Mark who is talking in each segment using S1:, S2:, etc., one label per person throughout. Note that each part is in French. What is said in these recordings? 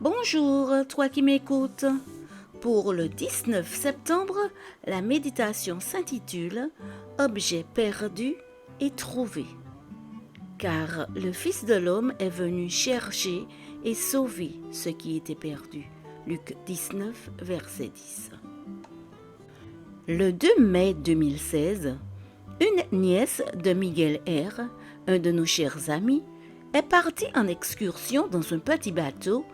S1: Bonjour, toi qui m'écoutes. Pour le 19 septembre, la méditation s'intitule Objet perdu et trouvé. Car le Fils de l'homme est venu chercher et sauver ce qui était perdu. Luc 19, verset 10. Le 2 mai 2016, une nièce de Miguel R., un de nos chers amis, est partie en excursion dans un petit bateau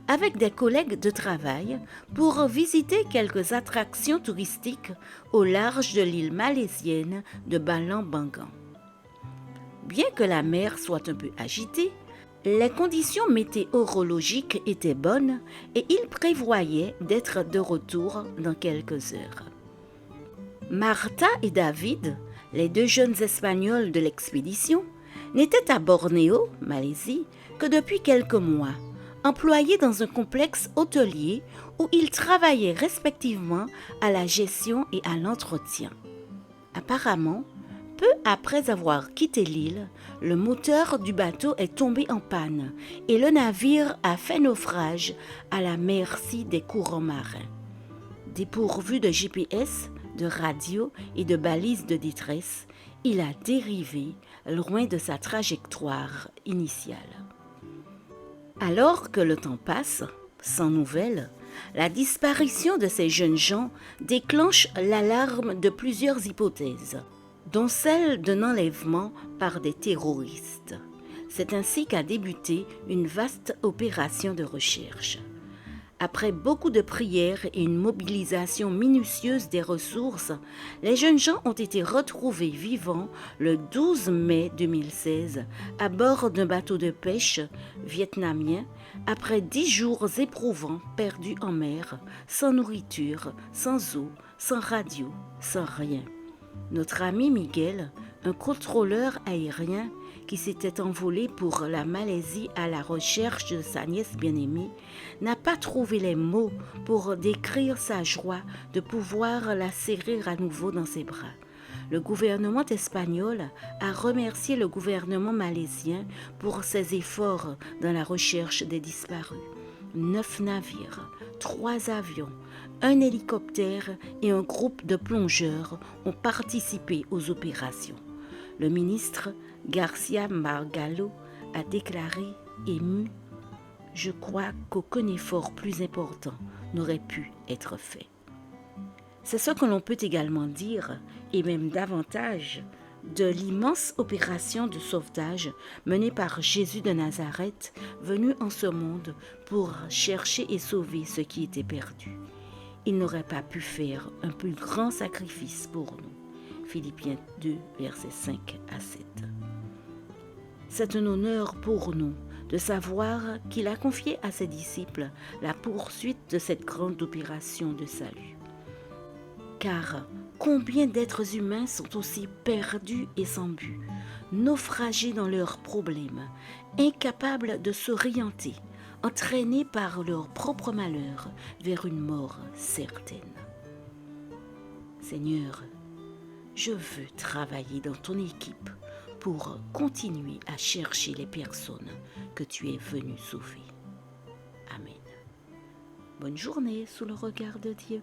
S1: avec des collègues de travail pour visiter quelques attractions touristiques au large de l'île malaisienne de Balambangan. Bien que la mer soit un peu agitée, les conditions météorologiques étaient bonnes et ils prévoyaient d'être de retour dans quelques heures. Martha et David, les deux jeunes Espagnols de l'expédition, n'étaient à Bornéo, Malaisie, que depuis quelques mois, employés dans un complexe hôtelier où ils travaillaient respectivement à la gestion et à l'entretien. Apparemment, peu après avoir quitté l'île, le moteur du bateau est tombé en panne et le navire a fait naufrage à la merci des courants marins. Dépourvu de GPS, de radio et de balises de détresse, il a dérivé loin de sa trajectoire initiale. Alors que le temps passe, sans nouvelles, la disparition de ces jeunes gens déclenche l'alarme de plusieurs hypothèses, dont celle d'un enlèvement par des terroristes. C'est ainsi qu'a débuté une vaste opération de recherche. Après beaucoup de prières et une mobilisation minutieuse des ressources, les jeunes gens ont été retrouvés vivants le 12 mai 2016 à bord d'un bateau de pêche vietnamien après 10 jours éprouvants perdus en mer, sans nourriture, sans eau, sans radio, sans rien. Notre ami Miguel, un contrôleur aérien qui s'était envolé pour la Malaisie à la recherche de sa nièce bien-aimée, n'a pas trouvé les mots pour décrire sa joie de pouvoir la serrer à nouveau dans ses bras. Le gouvernement espagnol a remercié le gouvernement malaisien pour ses efforts dans la recherche des disparus. 9 navires, 3 avions, un hélicoptère et un groupe de plongeurs ont participé aux opérations. Le ministre Garcia Margallo a déclaré ému « Je crois qu'aucun effort plus important n'aurait pu être fait ». C'est ce que l'on peut également dire, et même davantage, de l'immense opération de sauvetage menée par Jésus de Nazareth, venu en ce monde pour chercher et sauver ce qui était perdu. Il n'aurait pas pu faire un plus grand sacrifice pour nous. Philippiens 2, versets 5 à 7. C'est un honneur pour nous de savoir qu'il a confié à ses disciples la poursuite de cette grande opération de salut. Car combien d'êtres humains sont aussi perdus et sans but, naufragés dans leurs problèmes, incapables de s'orienter, entraînés par leur propre malheur vers une mort certaine. Seigneur, je veux travailler dans ton équipe pour continuer à chercher les personnes que tu es venu sauver. Amen. Bonne journée sous le regard de Dieu.